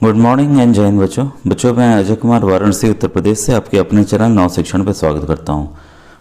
Good morning and जय हिंद बच्चों मैं अजय कुमार वाराणसी उत्तर प्रदेश से आपके अपने चैनल नव शिक्षण पर स्वागत करता हूं।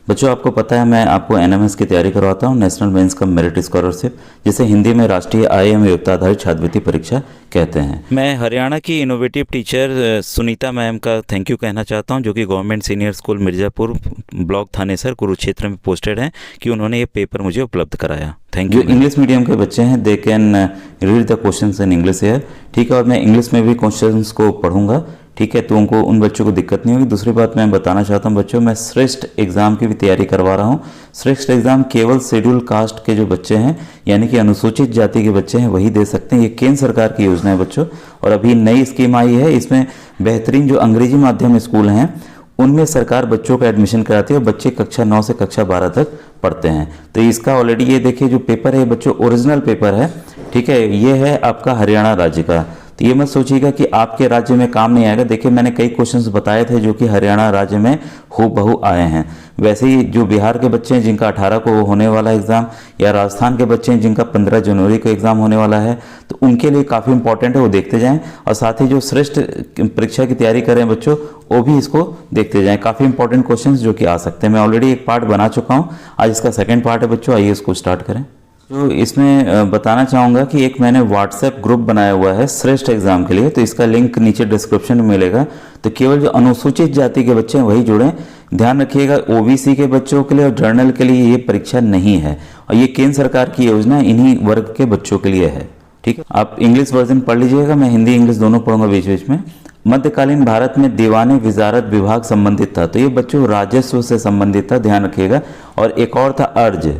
बच्चों आपको पता है मैं आपको एनएमएस की तैयारी करवाता हूं, national means cum merit scholarship, जिसे हिंदी में राष्ट्रीय आईएम योग्यता आधारित छात्रवृत्ति परीक्षा कहते हैं। मैं हरियाणा की इनोवेटिव टीचर सुनीता मैम का थैंक यू कहना चाहता हूं, जो कि government senior school Mirzapur block Thanesar Kurukshetra में पोस्टेड हैं, कि उन्होंने ये पेपर मुझे उपलब्ध कराया। Thank you. इंग्लिश मीडियम के बच्चे हैं, they can read the questions in English है, ठीक है। और मैं इंग्लिश में भी क्वेश्चंस को पढ़ूंगा, ठीक है, तो उनको उन बच्चों को दिक्कत नहीं होगी। दूसरी बात मैं बताना चाहता हूं बच्चों, मैं श्रेष्ठ एग्जाम की भी तैयारी करवा रहा हूं। श्रेष्ठ एग्जाम केवल शेड्यूल कास्ट के जो बच्चे हैं, यानी कि अनुसूचित जाति के बच्चे हैं, वही दे सकते हैं। ये केंद्र सरकार की योजना है बच्चों, और अभी नई स्कीम आई है। इसमें बेहतरीन जो अंग्रेजी माध्यम स्कूल हैं उनमें सरकार बच्चों का एडमिशन कराती है और बच्चे कक्षा 9 से कक्षा 12 तक पढ़ते हैं। तो इसका ऑलरेडी ये देखिए जो पेपर है बच्चों, ओरिजिनल पेपर है, ठीक है। ये है आपका हरियाणा राज्य का। तो ये मत सोचिएगा कि आपके राज्य में काम नहीं आएगा। देखिए मैंने कई क्वेश्चंस बताए थे जो कि हरियाणा राज्य में हूबहू आए हैं। वैसे ही जो बिहार के बच्चे हैं जिनका 18 को होने वाला एग्ज़ाम, या राजस्थान के बच्चे हैं जिनका 15 जनवरी को एग्ज़ाम होने वाला है, तो उनके लिए काफ़ी इंपॉर्टेंट है, वो देखते जाएं। और साथ ही जो श्रेष्ठ परीक्षा की तैयारी कर रहे हैं बच्चों, वो भी इसको देखते जाएं। काफ़ी इंपॉर्टेंट क्वेश्चन जो कि आ सकते हैं। मैं ऑलरेडी एक पार्ट बना चुका हूँ, आज इसका सेकेंड पार्ट है बच्चों। आइए इसको स्टार्ट करें। तो इसमें बताना चाहूँगा कि एक मैंने व्हाट्सएप ग्रुप बनाया हुआ है श्रेष्ठ एग्जाम के लिए, तो इसका लिंक नीचे डिस्क्रिप्शन में मिलेगा। तो केवल जो अनुसूचित जाति के बच्चे हैं वही जुड़ें। ध्यान रखिएगा ओबीसी के बच्चों के लिए और जर्नल के लिए ये परीक्षा नहीं है, और ये केंद्र सरकार की योजना इन्हीं वर्ग के बच्चों के लिए है, ठीक है। आप इंग्लिश वर्जन पढ़ लीजिएगा, मैं हिंदी इंग्लिश दोनों पढ़ूंगा बीच बीच में। मध्यकालीन भारत में दीवाने विजारत विभाग संबंधित था, तो ये बच्चों राजस्व से संबंधित था, ध्यान रखिएगा। और एक और था अर्ज।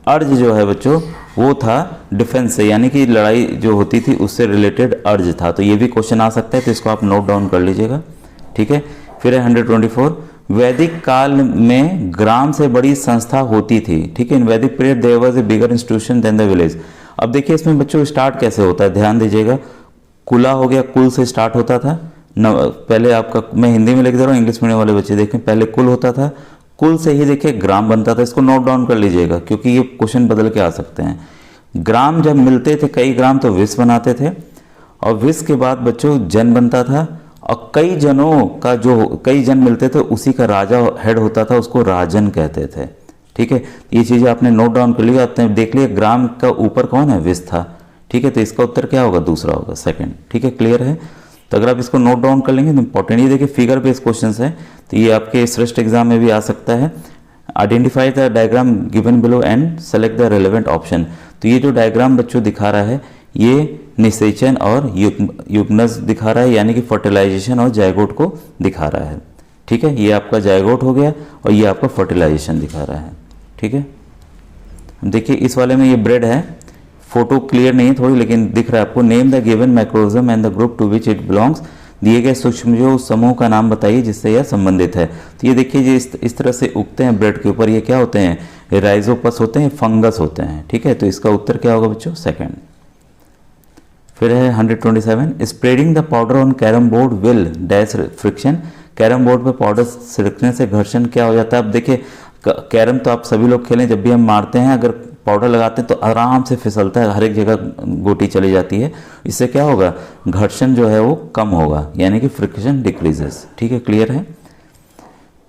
अर्ज जो है बच्चों वो था डिफेंस से, यानी कि लड़ाई जो होती थी उससे रिलेटेड अर्ज था। तो ये भी क्वेश्चन आ सकता है, तो इसको आप नोट डाउन कर लीजिएगा, ठीक है। फिर है 124, वैदिक काल में ग्राम से बड़ी संस्था होती थी, ठीक है। In Vedic period there was a bigger institution than the village. अब देखिए इसमें बच्चों स्टार्ट कैसे होता है, ध्यान दीजिएगा। कुला हो गया, कुल से स्टार्ट होता था। पहले आपका, मैं हिंदी में लिख दे रहा हूँ, इंग्लिश मीडियम वाले बच्चे देखें, पहले कुल होता था, कुल से ही देखिए ग्राम बनता था। इसको नोट डाउन कर लीजिएगा क्योंकि ये क्वेश्चन बदल के आ सकते हैं। ग्राम जब मिलते थे कई ग्राम तो विस बनाते थे, और विस के बाद बच्चों जन बनता था, और कई जनों का जो कई जन मिलते थे उसी का राजा हेड होता था, उसको राजन कहते थे, ठीक है। ये चीज़ें आपने नोट डाउन कर लिया। आपने देख लिया ग्राम का ऊपर कौन है, विस था, ठीक है। तो इसका उत्तर क्या होगा, दूसरा होगा, सेकेंड, ठीक है। क्लियर है। तो अगर आप इसको नोट डाउन कर लेंगे तो इंपॉर्टेंट, ये देखिए फिगर बेस्ड क्वेश्चन है, तो ये आपके श्रेष्ठ एग्जाम में भी आ सकता है। Identify the diagram given below and select the relevant option. तो ये जो डायग्राम बच्चों दिखा रहा है ये निषेचन और युग्मनज दिखा रहा है, यानी कि फर्टिलाइजेशन और जायगोट को दिखा रहा है, ठीक है। ये आपका जायगोट हो गया और ये आपका फर्टिलाइजेशन दिखा रहा है, ठीक है। देखिए इस वाले में ये ब्रेड है, फोटो क्लियर नहीं है थोड़ी, लेकिन दिख रहा है आपको। Name the given microorganism and the group to which it belongs. दिए गए सूक्ष्म जो समूह का नाम बताइए जिससे यह संबंधित है। तो ये देखिए जो इस तरह से उगते हैं ब्रेड के ऊपर, ये क्या होते हैं, राइजोपस होते हैं, फंगस होते हैं, ठीक है। तो इसका उत्तर क्या होगा बच्चों, सेकंड। फिर है 127, spreading the powder on carrom board will dash friction. Carrom board पे पाउडर छिड़कने से घर्षण क्या हो जाता है। अब देखिए कैरम तो आप सभी लोग खेलें, जब भी हम मारते हैं अगर पाउडर लगाते हैं तो आराम से फिसलता है, हर एक जगह गोटी चली जाती है। इससे क्या होगा, घर्षण जो है वो कम होगा, यानी कि फ्रिक्शन डिक्रीजेस, ठीक है। क्लियर है।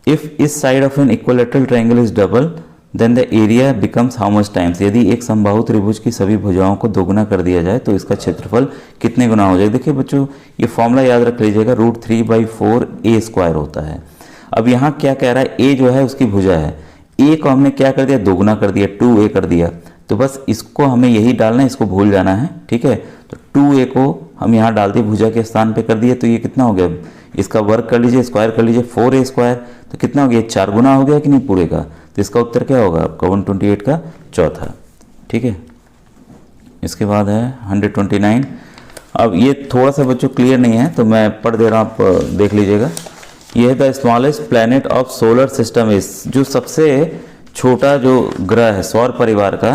If its side of an equilateral triangle is double then the area becomes how much times. यदि एक समबाहु त्रिभुज की सभी भुजाओं को दोगुना कर दिया जाए तो इसका क्षेत्रफल कितने गुना हो जाएगा। देखिए बच्चों ये फॉर्मूला याद रख लीजिएगा, √3/4 a² होता है। अब यहाँ क्या कह रहा है, a जो है उसकी भुजा है, a को हमने क्या कर दिया, दोगुना कर दिया, 2a कर दिया। तो बस इसको हमें यही डालना है, इसको भूल जाना है, ठीक है। तो 2a को हम यहाँ डाल दिए, भुजा के स्थान पे कर दिए, तो ये कितना हो गया, इसका वर्ग कर लीजिए, स्क्वायर कर लीजिए, 4a²। तो कितना हो गया, 4 गुना हो गया कि नहीं पूरे का। तो इसका उत्तर क्या होगा आपका 128 का चौथा, ठीक है। इसके बाद है 129। अब ये थोड़ा सा बच्चों क्लियर नहीं है तो मैं पढ़ दे रहा हूँ, आप देख लीजिएगा। ये है the smallest planet of solar system is, जो सबसे छोटा जो ग्रह है सौर परिवार का,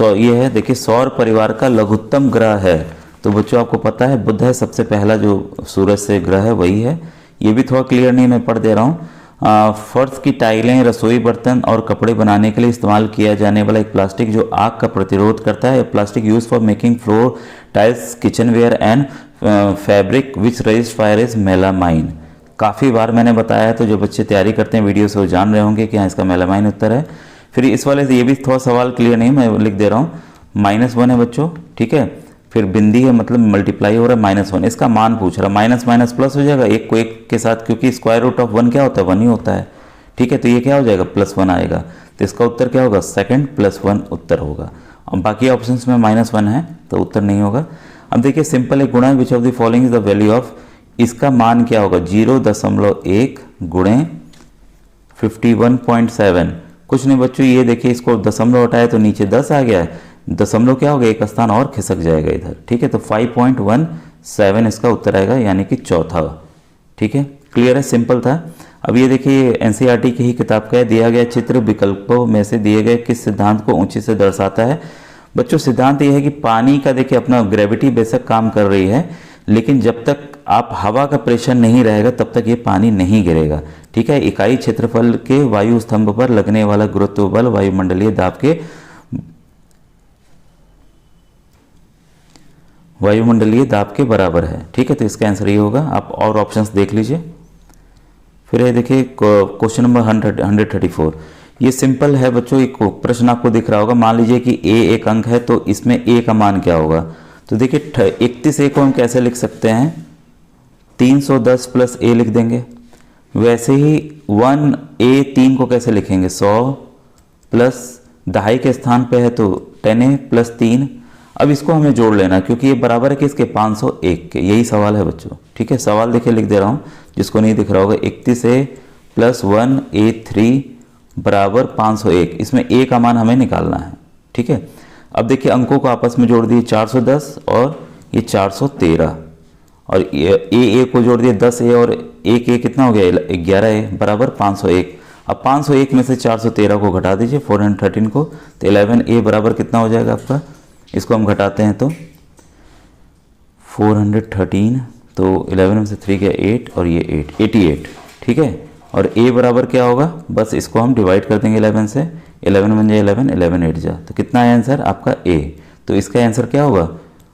ये है देखिए सौर परिवार का लघुत्तम ग्रह है। तो बच्चों आपको पता है बुध है सबसे पहला जो सूरज से ग्रह है, वही है। ये भी थोड़ा क्लियर नहीं, मैं पढ़ दे रहा हूँ। फर्श की टाइलें, रसोई बर्तन और कपड़े बनाने के लिए इस्तेमाल किया जाने वाला एक प्लास्टिक जो आग का प्रतिरोध करता है। Plastic use for making floor tiles, kitchenware and fabric which resist fire is melamine. काफ़ी बार मैंने बताया है, तो जो बच्चे तैयारी करते हैं वीडियो से वो जान रहे होंगे कि हाँ इसका मेलामाइन उत्तर है। फिर इस वाले से ये भी थोड़ा सवाल क्लियर नहीं, मैं लिख दे रहा हूँ। -1 है बच्चों, ठीक है। फिर बिंदी है, मतलब मल्टीप्लाई हो रहा है, -1, इसका मान पूछ रहा है। माइनस माइनस प्लस हो जाएगा, एक को एक के साथ, क्योंकि स्क्वायर रूट ऑफ 1 क्या होता है, 1 ही होता है, ठीक है। तो ये क्या हो जाएगा, +1 आएगा। तो इसका उत्तर क्या होगा, सेकंड +1 उत्तर होगा। अब बाकी ऑप्शंस में -1 है तो उत्तर नहीं होगा। अब देखिए सिंपल एक गुणा, which of the following is the value of, इसका मान क्या होगा, 0.1 गुणे 51.7। कुछ नहीं बच्चों, ये देखिए इसको दशमलव हटाए तो नीचे 10 आ गया है, दशमलव क्या होगा, एक स्थान और खिसक जाएगा इधर, ठीक है। तो 5.17 इसका उत्तर आएगा, यानी कि चौथा, ठीक है। क्लियर है, सिंपल था। अब ये देखिए एनसीईआरटी की ही किताब का है, दिया गया चित्र विकल्पों में से दिए गए किस सिद्धांत को ऊंची से दर्शाता है। बच्चों सिद्धांत ये है कि पानी का देखिए अपना ग्रेविटी बेशक काम कर रही है, लेकिन जब तक आप हवा का प्रेशर नहीं रहेगा तब तक ये पानी नहीं गिरेगा, ठीक है। इकाई क्षेत्रफल के वायु स्तंभ पर लगने वाला गुरुत्व बल वायुमंडलीय दाब के बराबर है, ठीक है। तो इसका आंसर ये होगा। आप और ऑप्शंस देख लीजिए। फिर ये देखिए क्वेश्चन नंबर 134, ये सिंपल है बच्चों। एक प्रश्न आपको दिख रहा होगा, मान लीजिए कि a एक अंक है, तो इसमें a का मान क्या होगा। तो देखिए 31a को हम कैसे लिख सकते हैं, 310 प्लस a लिख देंगे। वैसे ही 1a3 को कैसे लिखेंगे, 100 प्लस दहाई के स्थान पे है तो 10a प्लस 3। अब इसको हमें जोड़ लेना, क्योंकि ये बराबर है कि इसके 501 के, यही सवाल है बच्चों, ठीक है। सवाल देखिए लिख दे रहा हूँ, जिसको नहीं दिख रहा होगा, 31a प्लस 1a3 बराबर 501। इसमें a का मान हमें निकालना है, ठीक है। अब देखिए अंकों को आपस में जोड़ दिए, 410 और ये 413, और a को जोड़ दिए 10a और 1a कितना हो गया, 11a बराबर 501। अब 501 में से 413 को घटा दीजिए, 413 को, तो 11a बराबर कितना हो जाएगा आपका। इसको हम घटाते हैं तो 413, तो 11 में से 3 गया 8 और ये 8, 88, ठीक है। और a बराबर क्या होगा, बस इसको हम डिवाइड कर देंगे 11 से, 11 बन जाए 11, 11 8 जा, तो कितना है आंसर आपका a। तो इसका आंसर क्या होगा,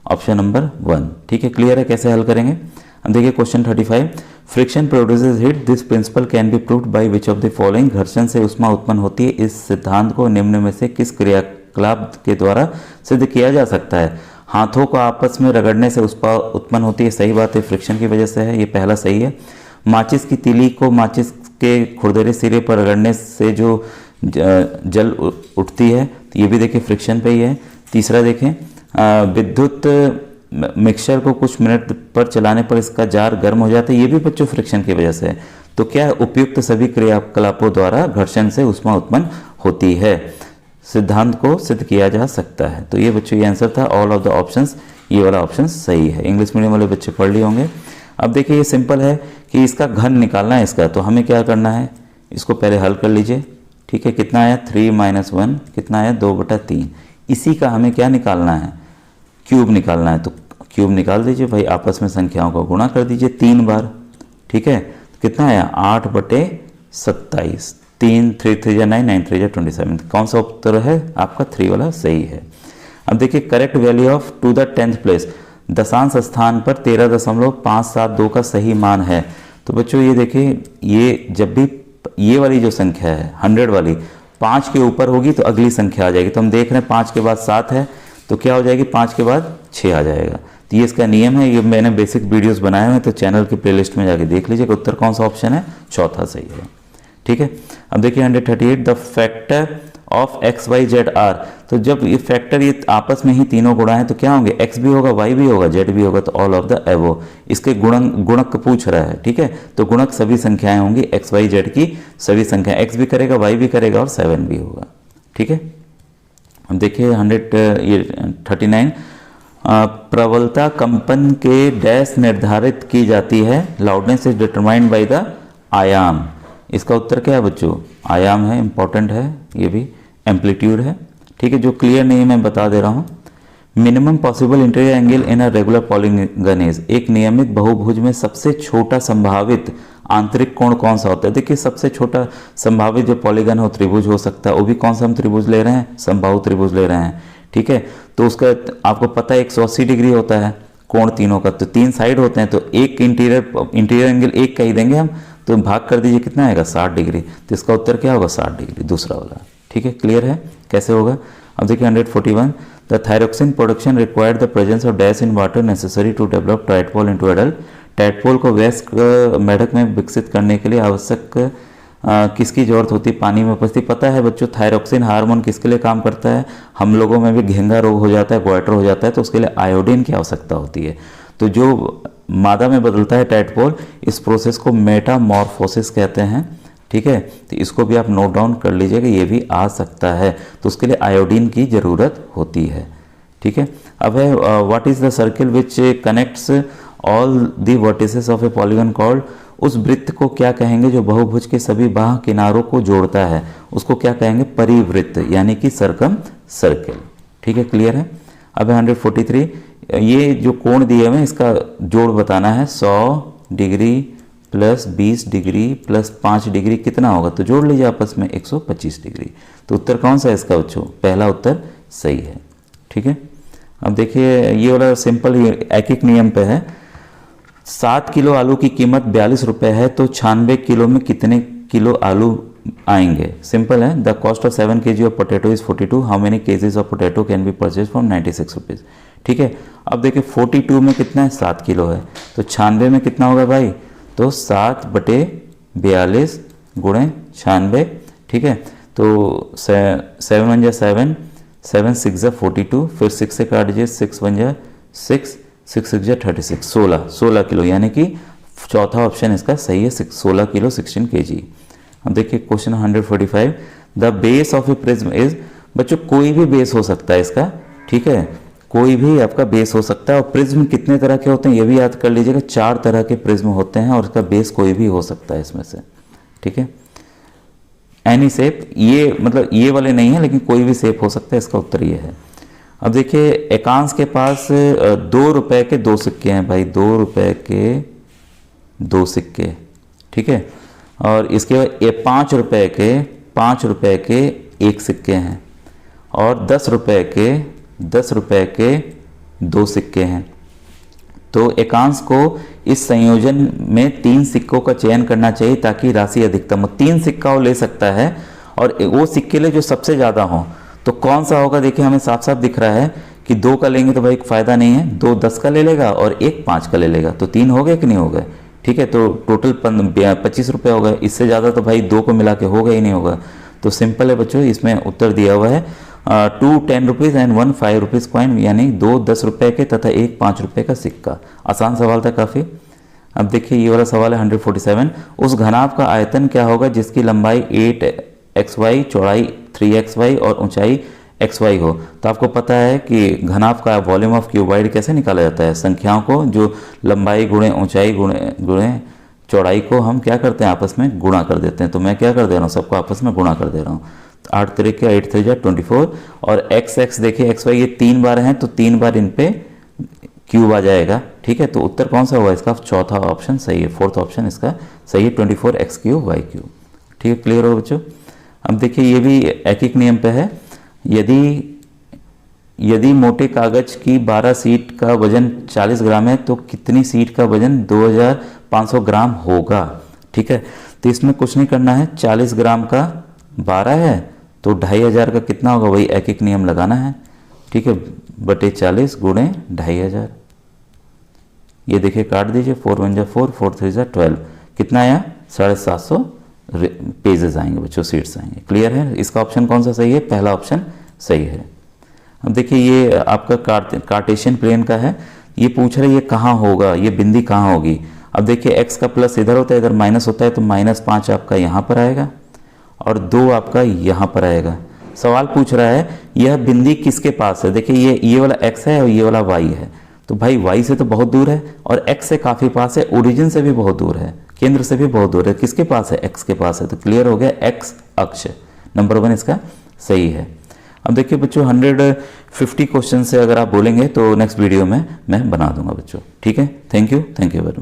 ऑप्शन नंबर 1, ठीक है। क्लियर है, कैसे हल करेंगे। अब देखिए question 35, friction produces heat, this principle can be proved by which of the following. घर्षण से उष्मा उत्पन्न होती है, इस सिद्धांत को निम्न में से किस क्रियाकलाप के द्वारा सिद्ध किया जा सकता है। हाथों को आपस में रगड़ने से उष्मा उत्पन्न होती है, सही बात है, फ्रिक्शन की वजह से है, ये पहला सही है। माचिस की तीली को माचिस के खुरदरे सिरे पर रगड़ने से जो जल उठती है, तो ये भी देखिए फ्रिक्शन पे ही है। तीसरा देखें, विद्युत मिक्सचर को कुछ मिनट पर चलाने पर इसका जार गर्म हो जाता है, ये भी बच्चों फ्रिक्शन की वजह से है। तो क्या है, उपयुक्त सभी क्रियाकलापों द्वारा घर्षण से उष्मा उत्पन्न होती है, सिद्धांत को सिद्ध किया जा सकता है। तो ये बच्चों ये आंसर था, ऑल ऑफ द ऑप्शंस, ये वाला ऑप्शन सही है। इंग्लिश मीडियम वाले बच्चे पढ़ लिए होंगे। अब देखिए ये सिंपल है कि इसका घन निकालना है इसका, तो हमें क्या करना है, इसको पहले हल कर लीजिए, ठीक है। कितना आया, 3 - 1 कितना आया, 2/3। इसी का हमें क्या निकालना है, क्यूब निकालना है। तो क्यूब निकाल दीजिए भाई, आपस में संख्याओं को गुणा कर दीजिए 3 बार, ठीक है। तो कितना आया, 8/27, 3 3 3 9 9 3 27। कौन सा उत्तर है आपका, 3 वाला सही है। अब देखिए correct value of to the 10th place, दशांश स्थान पर 13.572 का सही मान है। तो बच्चों ये देखिए, ये जब भी ये वाली जो संख्या है 100 वाली 5 के ऊपर होगी तो अगली संख्या आ जाएगी। तो हम देख रहे हैं 5 के बाद 7 है, तो क्या हो जाएगी, 5 के बाद 6 आ जाएगा। तो ये इसका नियम है, ये मैंने बेसिक वीडियोस बनाए हुए हैं, तो चैनल की प्लेलिस्ट में जाके देख लीजिए कि उत्तर कौन सा ऑप्शन है, चौथा सही है, ठीक है। अब देखिए 138, the factor of x y z r. तो जब ये फैक्टर ये आपस में ही तीनों गुणा है तो क्या होंगे, एक्स भी होगा, वाई भी होगा, जेड भी होगा, तो ऑल ऑफ द एबो। इसके गुणक पूछ रहा है, ठीक है। तो गुणक सभी संख्याएं होंगी, एक्स वाई जेड की सभी संख्याएं, एक्स भी करेगा, वाई भी करेगा और 7 भी होगा, ठीक है। अब देखिए 139, प्रबलता कंपन के डैश निर्धारित की जाती है, loudness is determined by the आयाम। इसका उत्तर क्या है बच्चों, आयाम है, इंपॉर्टेंट है, ये भी एम्पलीट्यूड है, ठीक है। जो क्लियर नहीं है मैं बता दे रहा हूँ। Minimum possible interior angle in a regular polygon is, एक नियमित बहुभुज में सबसे छोटा संभावित आंतरिक कोण कौन सा होता है। देखिए सबसे छोटा संभावित जो पॉलीगन हो त्रिभुज हो सकता है, वो भी कौन सा हम त्रिभुज ले रहे हैं, समबाहु त्रिभुज ले रहे हैं, ठीक है। तो उसका आपको पता है 180 डिग्री होता है, कोण तीनों का, तो 3 साइड होते हैं तो एक इंटीरियर एंगल एक का ही देंगे हम, तो भाग कर दीजिए कितना आएगा 60 डिग्री, तो इसका उत्तर क्या होगा 60 डिग्री दूसरा वाला। ठीक है, क्लियर है कैसे होगा। अब देखिए 141, the thyroxine production required the presence of dash in water necessary to develop tadpole into adult. Tadpole को वयस्क मेढक में विकसित करने के लिए आवश्यक किसकी जरूरत होती है, पानी में उपस्थित। पता है बच्चों थायरोक्सिन हार्मोन किसके लिए काम करता है, हम लोगों में भी घेंगा रोग हो जाता है, ग्वाइटर हो जाता है, तो उसके लिए आयोडीन की आवश्यकता होती है। तो जो मादा में बदलता है टाइडपोल, इस प्रोसेस को मेटामॉर्फोसिस कहते हैं। ठीक है, तो इसको भी आप नोट डाउन कर लीजिएगा, ये भी आ सकता है, तो उसके लिए आयोडीन की ज़रूरत होती है। ठीक है, अब है what is the circle which connects all the vertices of A polygon called. उस वृत्त को क्या कहेंगे जो बहुभुज के सभी बाह्य किनारों को जोड़ता है, उसको क्या कहेंगे, परिवृत्त, यानी कि सर्कम सर्किल। ठीक है, क्लियर है। अब 143, ये जो कोण दिए हुए हैं इसका जोड़ बताना है, 100 degree plus 20 degree plus 5 degree कितना होगा, तो जोड़ लीजिए आपस में 125 डिग्री। तो उत्तर कौन सा है इसका बच्चों, पहला उत्तर सही है। ठीक है, अब देखिए ये वाला सिंपल एक नियम पे है। 7 किलो आलू की कीमत 42 रुपये है, तो 96 किलो में कितने किलो आलू आएंगे। सिंपल है, the cost of 7 kg of potato is 42, how many KGs of potato can be purchase from 96 rupees. ठीक है, अब देखिए 42 में कितना है, 7 किलो है, तो 96 में कितना होगा भाई, तो 7/42 गुणे 96। ठीक है, तो 7 1 7, 7 6 42, फिर 6 से काट दीजिए, 6 1 6, 6 6 36, 16 किलो, यानी कि चौथा ऑप्शन इसका सही है, 16 किलो 16 kg। अब देखिए question 145, the base of A prism is. बच्चों कोई भी बेस हो सकता है इसका, ठीक है, कोई भी आपका बेस हो सकता है। और प्रिज्म कितने तरह के होते हैं ये भी याद कर लीजिएगा, 4 तरह के प्रिज्म होते हैं और इसका बेस कोई भी हो सकता है इसमें से। ठीक है, एनी शेप, ये मतलब ये वाले नहीं है लेकिन कोई भी शेप हो सकता है, इसका उत्तर ये है। अब देखिए एकांश के पास 2 रुपए के 2 सिक्के हैं भाई, 2 रुपए के 2 सिक्के। ठीक है, और इसके बाद ये 5 रुपए के 1 सिक्के हैं, और 10 रुपए के 2 सिक्के हैं। तो एकांश को इस संयोजन में 3 सिक्कों का चयन करना चाहिए ताकि राशि अधिकतम हो। 3 सिक्का वो ले सकता है और वो सिक्के ले जो सबसे ज़्यादा हो। तो कौन सा होगा, देखिए हमें साफ साफ दिख रहा है कि 2 का लेंगे तो भाई फ़ायदा नहीं है, 2 10 का ले लेगा और 1 5 का ले लेगा, तो 3 हो गए कि नहीं हो गए। ठीक है, तो टोटल 25 रुपये हो गए, इससे ज़्यादा तो भाई 2 को मिला के होगा ही नहीं होगा। तो सिंपल है बच्चों, इसमें उत्तर दिया हुआ है 2 10 रुपीज़ एंड 1 5 रुपीज़ कॉइन, यानी 2 10 रुपये के तथा 1 5 रुपये का सिक्का। आसान सवाल था काफ़ी। अब देखिए ये वाला सवाल है 147, उस घनाभ का आयतन क्या होगा जिसकी लंबाई 8xy, चौड़ाई 3xy और ऊंचाई xy हो। तो आपको पता है कि घनाभ का वॉल्यूम ऑफ क्यूबाइड कैसे निकाला जाता है, संख्याओं को जो लंबाई गुणे ऊंचाई गुणे चौड़ाई को हम क्या करते हैं आपस में गुणा कर देते हैं। तो मैं क्या कर दे रहा हूँ, सबको आपस में गुणा कर दे रहा हूँ। 8 3 8 3 24, और x देखिए xy ये 3 बार हैं तो 3 बार इन पे क्यूब आ जाएगा। ठीक है, तो उत्तर कौन सा हुआ इसका, चौथा ऑप्शन सही है, 4th ऑप्शन इसका सही है, 24x³ y³। ठीक है, क्लियर हो बच्चों। अब देखिए ये भी एक नियम पे है, यदि मोटे कागज की 12 सीट का वजन 40 ग्राम है तो कितनी सीट का वजन 2500 ग्राम होगा। ठीक है, तो इसमें कुछ नहीं करना है, 40 ग्राम का 12 है तो 2500 का कितना होगा, वही एक नियम लगाना है। ठीक है, बटे 40 गुणे 2500, ये देखिए काट दीजिए, 4 1 4, 4 3 12, कितना आया 750 पेजेस आएंगे बच्चों, सीट्स आएंगे। क्लियर है, इसका ऑप्शन कौन सा सही है, पहला ऑप्शन सही है। अब देखिए ये आपका कार्टेशियन प्लेन का है, ये पूछ रहा है ये कहाँ होगा, ये बिंदी कहाँ होगी। अब देखिए x का प्लस इधर होता है, इधर माइनस होता है, तो -5 आपका यहाँ पर आएगा और 2 आपका यहाँ पर आएगा। सवाल पूछ रहा है यह बिंदी किसके पास है। देखिए ये वाला x है और ये वाला y है, तो भाई y से तो बहुत दूर है और x से काफ़ी पास है, ओरिजिन से भी बहुत दूर है, केंद्र से भी बहुत दूर है। किसके पास है, x के पास है, तो क्लियर हो गया, x अक्ष नंबर 1 इसका सही है। अब देखिए बच्चों 150 क्वेश्चन से अगर आप बोलेंगे तो नेक्स्ट वीडियो में मैं बना दूंगा बच्चों। ठीक है, थैंक यू वेरी मच।